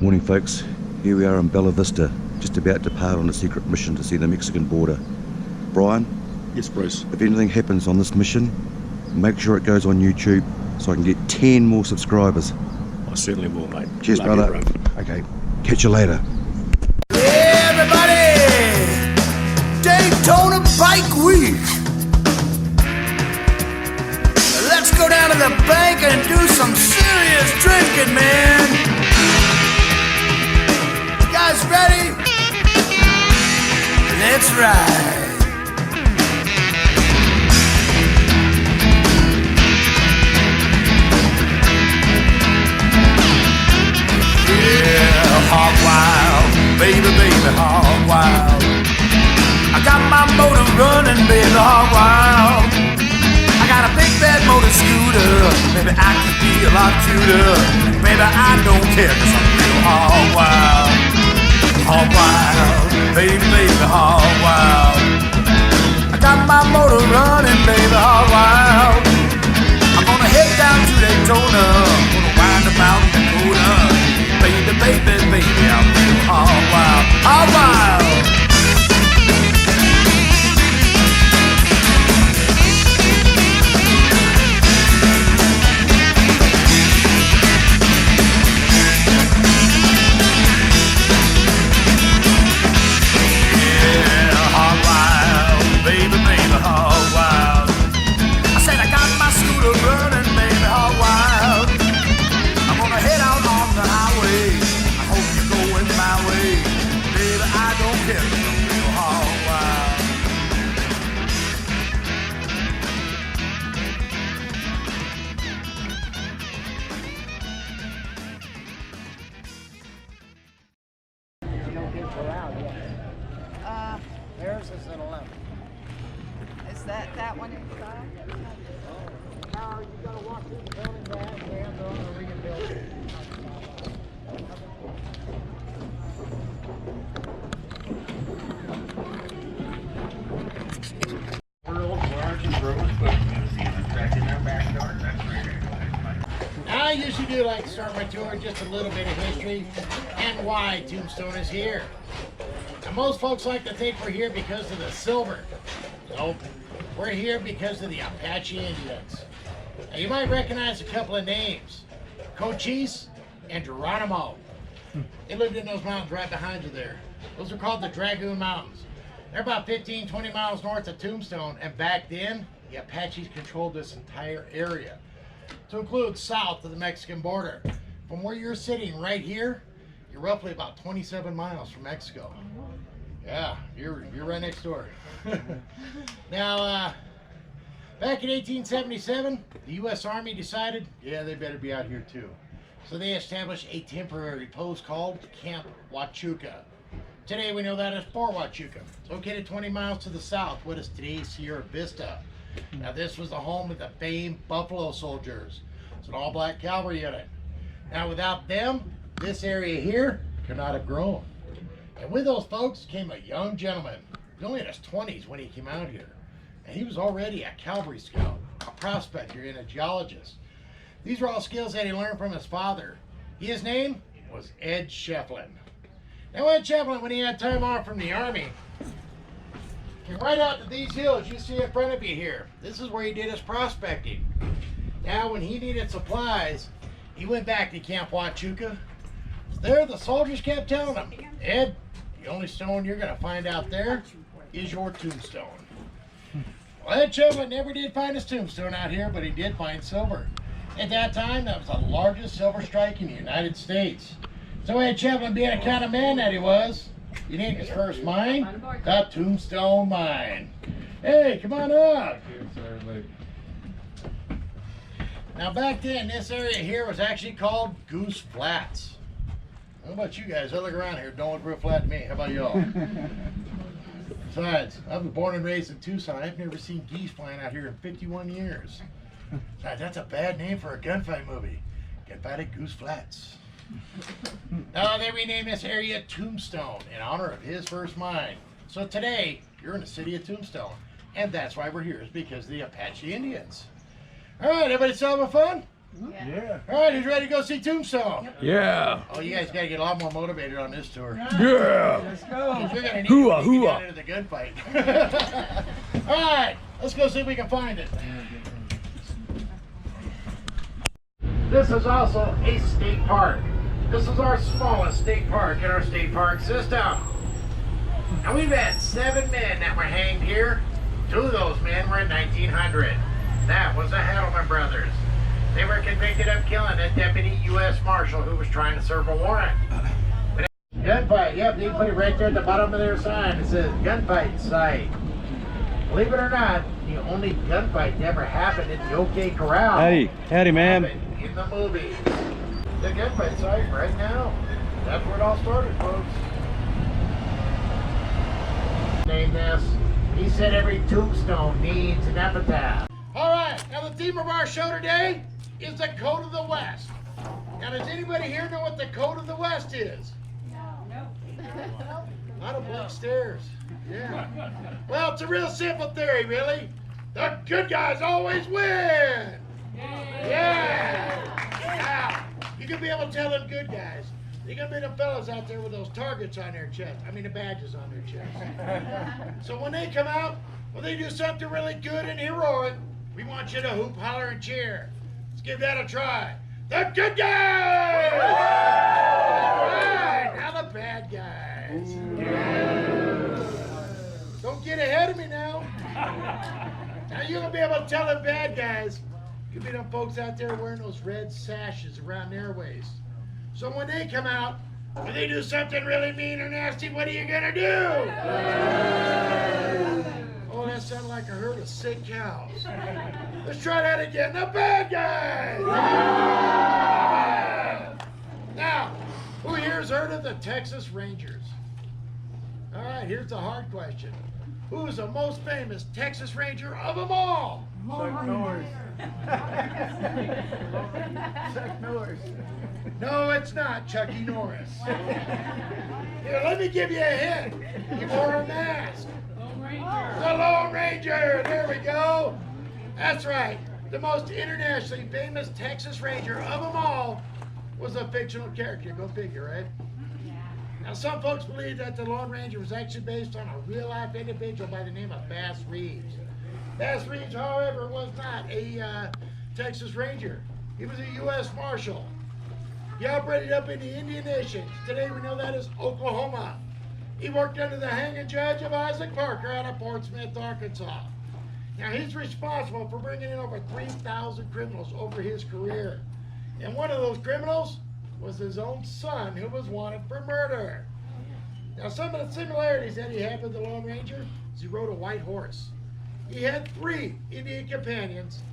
Morning folks, here we are in Bella Vista, just about to depart on a secret mission to see the Mexican border. Brian? Yes, Bruce. If anything happens on this mission, make sure it goes on YouTube so I can get 10 more subscribers. I certainly will, mate. Cheers, Love brother. you, Okay, catch you later. Hey everybody! Daytona Bike Week! Let's go down to the bank and do some serious drinking, man! You guys ready? Let's ride! Yeah, HogWild, baby, baby, HogWild. I got my motor running, baby, HogWild. I got a big bad motor scooter, maybe I could be a lot cuter. Baby, I don't care, 'cause I'm real HogWild. HogWild, baby, baby, HogWild. I got my motor running, baby, HogWild. I'm gonna head down to Daytona, gonna wind about in Dakota. Baby, baby, baby, I'm real HogWild, HogWild. Yeah, HogWild, baby, baby, HogWild. I said I got my scooter running, baby, HogWild. I'm gonna head out on the highway. I hope you're going my way. Baby, I don't care, 'cause I'm real HogWild. Theirs is at 11. Is that one inside? Now you gotta walk through the building back and on the Regan building. I usually do like to start my tour with just a little bit of history and why Tombstone is here. Now, most folks like to think we're here because of the silver. Nope. We're here because of the Apache Indians. Now, you might recognize a couple of names. Cochise and Geronimo. They lived in those mountains right behind you there. Those are called the Dragoon Mountains. They're about 15, 20 miles north of Tombstone, and back then, the Apaches controlled this entire area, to include south of the Mexican border. From where you're sitting right here, you're roughly about 27 miles from Mexico. Yeah, you're right next door. Now, back in 1877, the U.S. Army decided, yeah, they better be out here too. So they established a temporary post called Camp Huachuca. Today we know that as Fort Huachuca. It's located 20 miles to the south, what is today's Sierra Vista. Now this was the home of the famed Buffalo Soldiers. It's an all-black cavalry unit. Now without them, this area here could not have grown. And with those folks came a young gentleman. He was only in his 20s when he came out here. And he was already a cavalry scout, a prospector, and a geologist. These were all skills that he learned from his father. His name was Ed Shefflin. Now Ed Shefflin, when he had time off from the Army, came right out to these hills you see in front of you here. This is where he did his prospecting. Now when he needed supplies, he went back to Camp Huachuca. There the soldiers kept telling him, Ed, the only stone you're going to find out there is your tombstone. Well, Ed Shefflin never did find his tombstone out here, but he did find silver. At that time, that was the largest silver strike in the United States. So Ed Shefflin, being the kind of man that he was, he named his first mine the Tombstone Mine. Hey, come on up. Now back then, this area here was actually called Goose Flats. How about you guys? I look around here, don't look real flat to me. How about y'all? Besides, I was born and raised in Tucson. I've never seen geese flying out here in 51 years. Besides, that's a bad name for a gunfight movie. Gunfight at Goose Flats. Now they renamed this area Tombstone in honor of his first mine. So today, you're in the city of Tombstone. And that's why we're here, is because of the Apache Indians. All right, everybody still having fun? Yeah. All right, who's ready to go see Tombstone? Yeah. Oh, you guys got to get a lot more motivated on this tour. Yeah. Let's go. We're gonna need Hooah, to get hooah. down into the gunfight. All right, let's go see if we can find it. This is also a state park. This is our smallest state park in our state park system. And we've had 7 men that were hanged here. 2 of those men were in 1900. That was the Hadelman brothers. They were convicted of killing a deputy U.S. Marshal who was trying to serve a warrant. Gunfight, yep, they put it right there at the bottom of their sign. It says gunfight site. Believe it or not, the only gunfight that ever happened at the OK Corral. Howdy, ma'am. Happened in the movie. The gunfight site right now. That's where it all started, folks. Name this. He said every tombstone needs an epitaph. All right, now the theme of our show today is the Code of the West. Now, does anybody here know what the Code of the West is? No. A lot of blank stares. Yeah. Well, it's a real simple theory, really. The good guys always win. Yeah. Now, you can be able to tell them good guys. You're going to be the fellas out there with those targets on their chest. I mean, the badges on their chest. So when they come out, when they do something really good and heroic, we want you to hoop, holler, and cheer. Let's give that a try. The good guys! All right, now the bad guys. Don't get ahead of me now. Now you're going to be able to tell the bad guys. You be them folks out there wearing those red sashes around their waist. So when they come out, when they do something really mean or nasty, what are you gonna do? Oh, that sounded like a herd of sick cows. Let's try that again. The bad guys! Now, who here's heard of the Texas Rangers? All right, here's the hard question. Who's the most famous Texas Ranger of them all? Chuck Norris. Chuck Norris. No, it's not Chucky Norris. Here, let me give you a hint. He wore a mask. The Lone Ranger. There we go. That's right. The most internationally famous Texas Ranger of them all was a fictional character. Go figure, right? Now, some folks believe that the Lone Ranger was actually based on a real-life individual by the name of Bass Reeves. Bass Reeves, however, was not a Texas Ranger. He was a U.S. Marshal. He operated up in the Indian Nations. Today we know that as Oklahoma. He worked under the hanging judge of Isaac Parker out of Fort Smith, Arkansas. Now he's responsible for bringing in over 3,000 criminals over his career. And one of those criminals was his own son who was wanted for murder. Now some of the similarities that he had with the Lone Ranger is he rode a white horse. He had 3 Indian companions,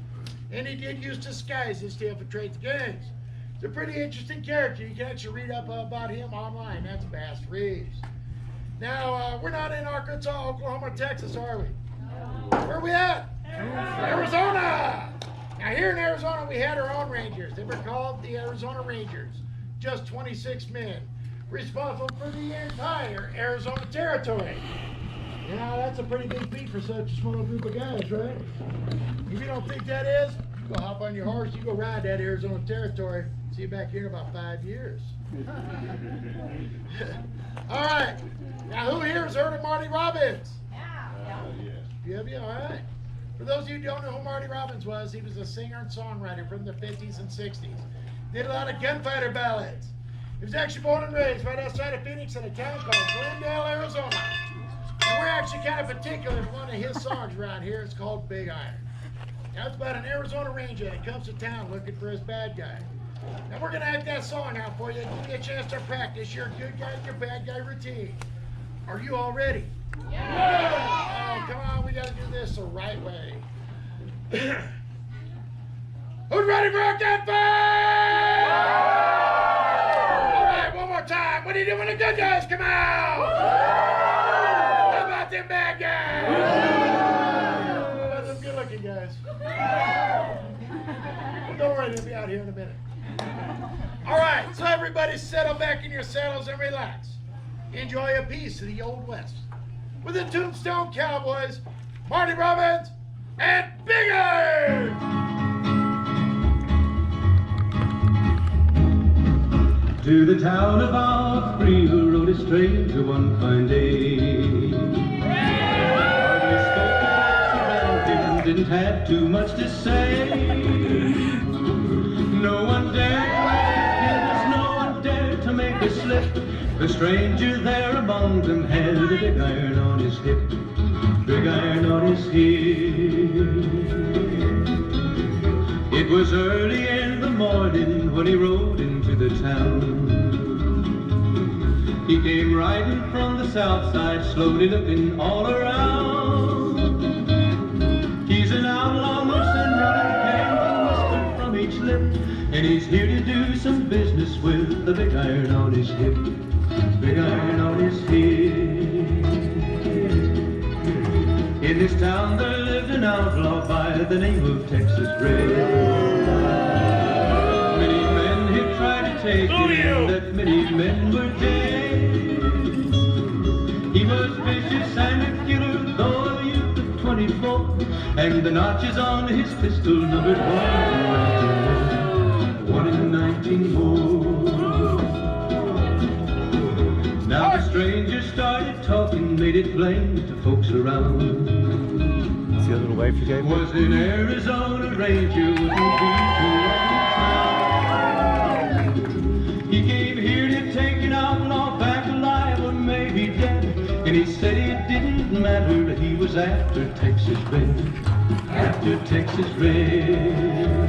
and he did use disguises to infiltrate the gangs. It's a pretty interesting character. You can actually read up about him online. That's Bass Reeves. Now, we're not in Arkansas, Oklahoma, Texas, are we? Where are we at? Arizona! Now, here in Arizona, we had our own Rangers. They were called the Arizona Rangers. Just 26 men, responsible for the entire Arizona territory. Yeah, that's a pretty big feat for such a small group of guys, right? If you don't think that is, you go hop on your horse, you go ride that Arizona territory. See you back here in about 5 years. All right. Now, who here has heard of Marty Robbins? Yeah. You have you? All right. For those of you who don't know who Marty Robbins was, he was a singer and songwriter from the 50s and 60s. Did a lot of gunfighter ballads. He was actually born and raised right outside of Phoenix in a town called Glendale, Arizona. And we're actually kind of particular in one of his songs around here. It's called Big Iron. Now, it's about an Arizona Ranger that comes to town looking for his bad guy. Now, we're going to act that song out for you. Give you a chance to practice your good guy and your bad guy routine. Are you all ready? Yeah! Oh, come on. We got to do this the right way. Who's ready for a gunfight? All right, one more time. What do you do when the good guys come out? How about them bad guys? How about them good-looking guys? Well, don't worry, they'll be out here in a minute. All right, so everybody settle back in your saddles and relax. Enjoy a piece of the Old West with the Tombstone Cowboys, Marty Robbins, and Big Iron! To the town of Osprey rode a stranger one fine day. Hardly spoke to folks around him, didn't have too much to say. No one dared wave his, no one dared to make a slip. The stranger there among them had a big iron on his hip, big iron on his hip. It was early in the morning when he rode into the town. He came riding from the south side, slowly looking all around. He's an outlaw, loose and running, came whisper from each lip, and he's here to do some business with the big iron on his hip, big iron on his hip. In this town there lived an outlaw by the name of Texas Red. Many men had tried to take him, that many men were dead. He was vicious and a killer, though a youth of 24, and the notches on his pistol numbered 1 in 19 more. Now the stranger started talking, made it plain to folks around. See that little wave you gave me? Was an Arizona Ranger, wouldn't be too long. He came here to take an outlaw back alive or maybe dead, and he said it didn't matter that he was after Texas Red, after Texas Red.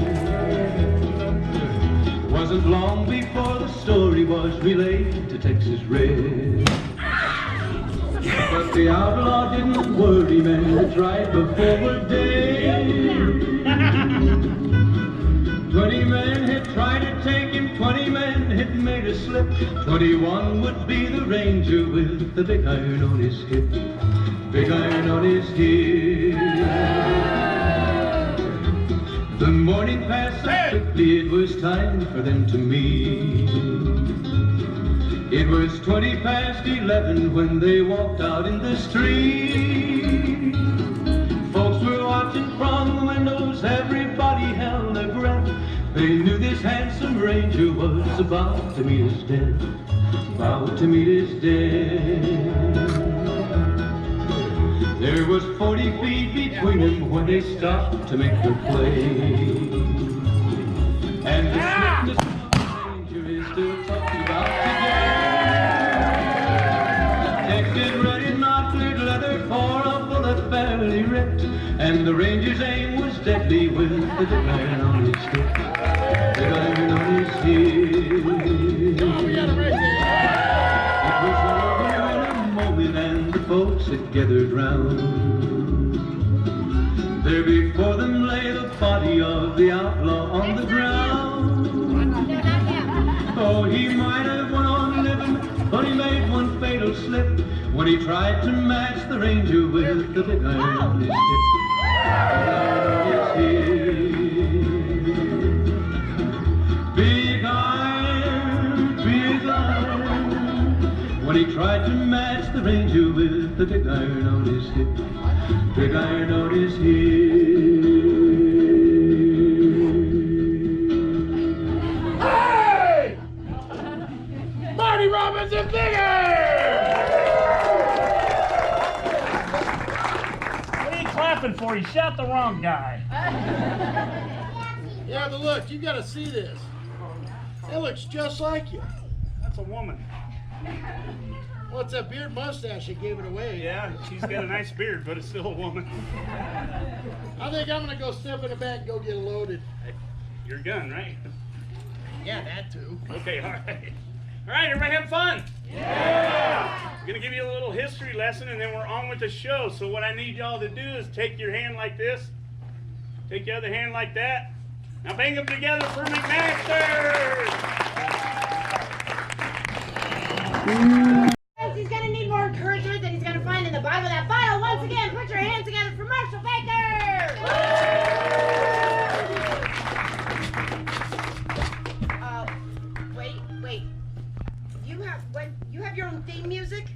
Wasn't long before the story was relayed to Texas Red. But the outlaw didn't worry, man, to try before a day. 20 men had tried to take him, 20 men had made a slip. 21 would be the ranger with the big iron on his hip, big iron on his hip. The morning passed so quickly, it was time for them to meet. It was 20 past 11 when they walked out in the street. Folks were watching from the windows, everybody held their breath. They knew this handsome ranger was about to meet his death, about to meet his death. There was 40 feet between them when they stopped to make their play. And the swiftness of the ranger is still talked about today. Texas Red in knock-cleared leather for a bullet fairly ripped, and the ranger's aim was deadly with the big iron on his hip, big iron on his hip. It was over in a moment and the folks had gathered round. There before them lay the body of the outlaw on the ground. Oh, he might have went on living, but he made one fatal slip when he tried to match the ranger with the big iron on his hip, big iron on his hip. Big iron, when he tried to match the ranger with the big iron on his hip, big iron on his hip. Hey! Marty Robbins and bigger! What are you clapping for? You shot the wrong guy. Yeah, but look, you gotta see this. It looks just like you. That's a woman. Well, it's that beard mustache that gave it away. Yeah, she's got a nice beard, but it's still a woman. I think I'm gonna go step in the back and go get it loaded. Your gun, right? Yeah, that too. Okay, all right. All right, everybody having fun? Yeah! I'm gonna give you a little history lesson and then we're on with the show. So what I need y'all to do is take your hand like this, take your other hand like that. Now bang them together for McMaster! He's gonna need more encouragement than he's gonna find in the Bible. That Bible, once again, put your hands together for Marshall Baker! Wait. You have your own theme music?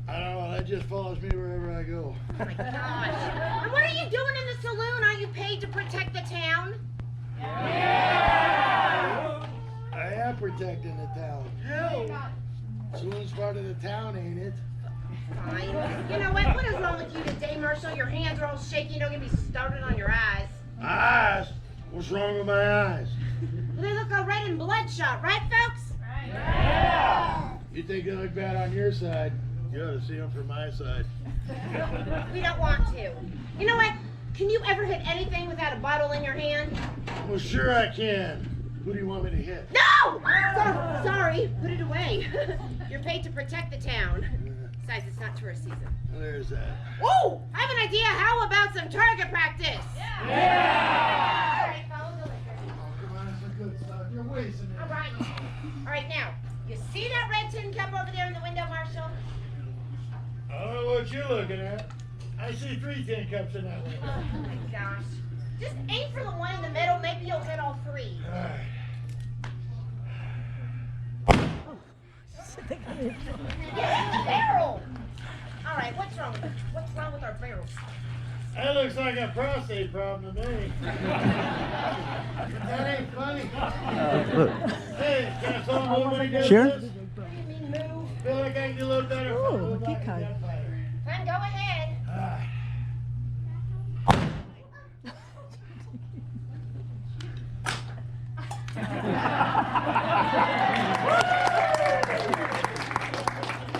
I don't know, that just follows me wherever I go. Oh my gosh. And what are you doing in the saloon? Are you paid to protect the town? Yeah! I am not protecting the town. Saloon's part of the town, ain't it? Fine. You know what is wrong with you today, Marshall? Your hands are all shaky. Don't get me started on your eyes. Eyes? What's wrong with my eyes? Well, they look all red and bloodshot, right, folks? You think they look bad on your side? You ought to see them from my side. We don't want to. You know what? Can you ever hit anything without a bottle in your hand? Well, sure I can. Who do you want me to hit? No! Sorry. Put it away. You're paid to protect the town. Besides, it's not tourist season. Well, there's that. Oh! I have an idea. How about some target practice? Yeah! All right, follow the liquor. Oh, come on, it's some good stuff. You're wasting it. All right, now, you see that red tin cup over there in the window, Marshall? I don't know what you're looking at. I see 3 tin cups in that window. Oh my gosh. Just aim for the one in the middle. Maybe you'll hit all 3. All right. Yeah, the barrel. All right, what's wrong with our barrels? That looks like a prostate problem to me. That ain't funny. Hey, can I solve nobody does Sure. this? What do you mean move? Feel like I can do a little better. Ooh, Fun, Kiko. Fun, go ahead.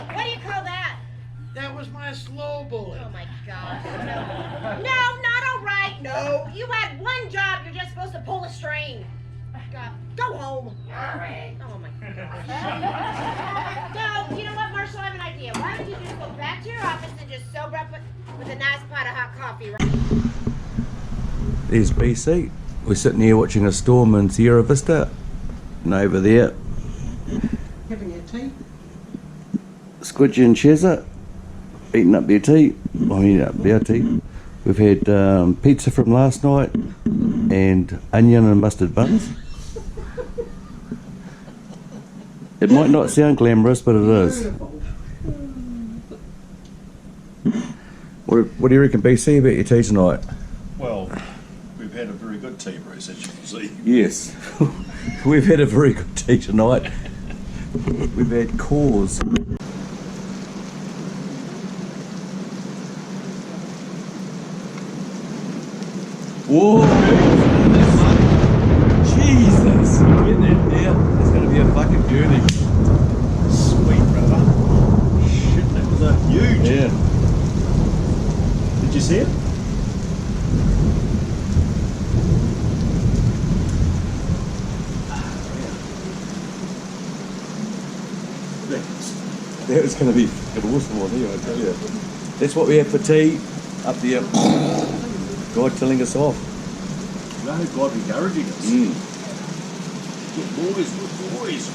What do you call that? That was my slow bullet. Oh my gosh. No, not all right. No, you had one job. You're just supposed to pull a string. God, go home. All right. Oh my gosh. No, you know what, Marshall? I have an idea. Why don't you just go back to your office and just sober up with a nice pot of hot coffee, right? There's BC. We're sitting here watching a storm in Sierra Vista. And over there, Having a tea? Squidgy and Chezza eating up their tea. I mean, our tea. We've had pizza from last night and onion and mustard buns. It might not sound glamorous, but it is. What do you reckon, BC, about your tea tonight? Well, we've had a very good tea, Bruce, as you can see. Yes, we've had a very good tea tonight. We've had Coors. Whoa! Jesus! Get that down. It's going to be a fucking journey. Sweet, brother. Shit, that was huge. Yeah. Did you see it? That was going to be fucking awesome on here, I tell you. That's what we have for tea up there. God telling us off. You know, God encouraging us. Good boys, good boys.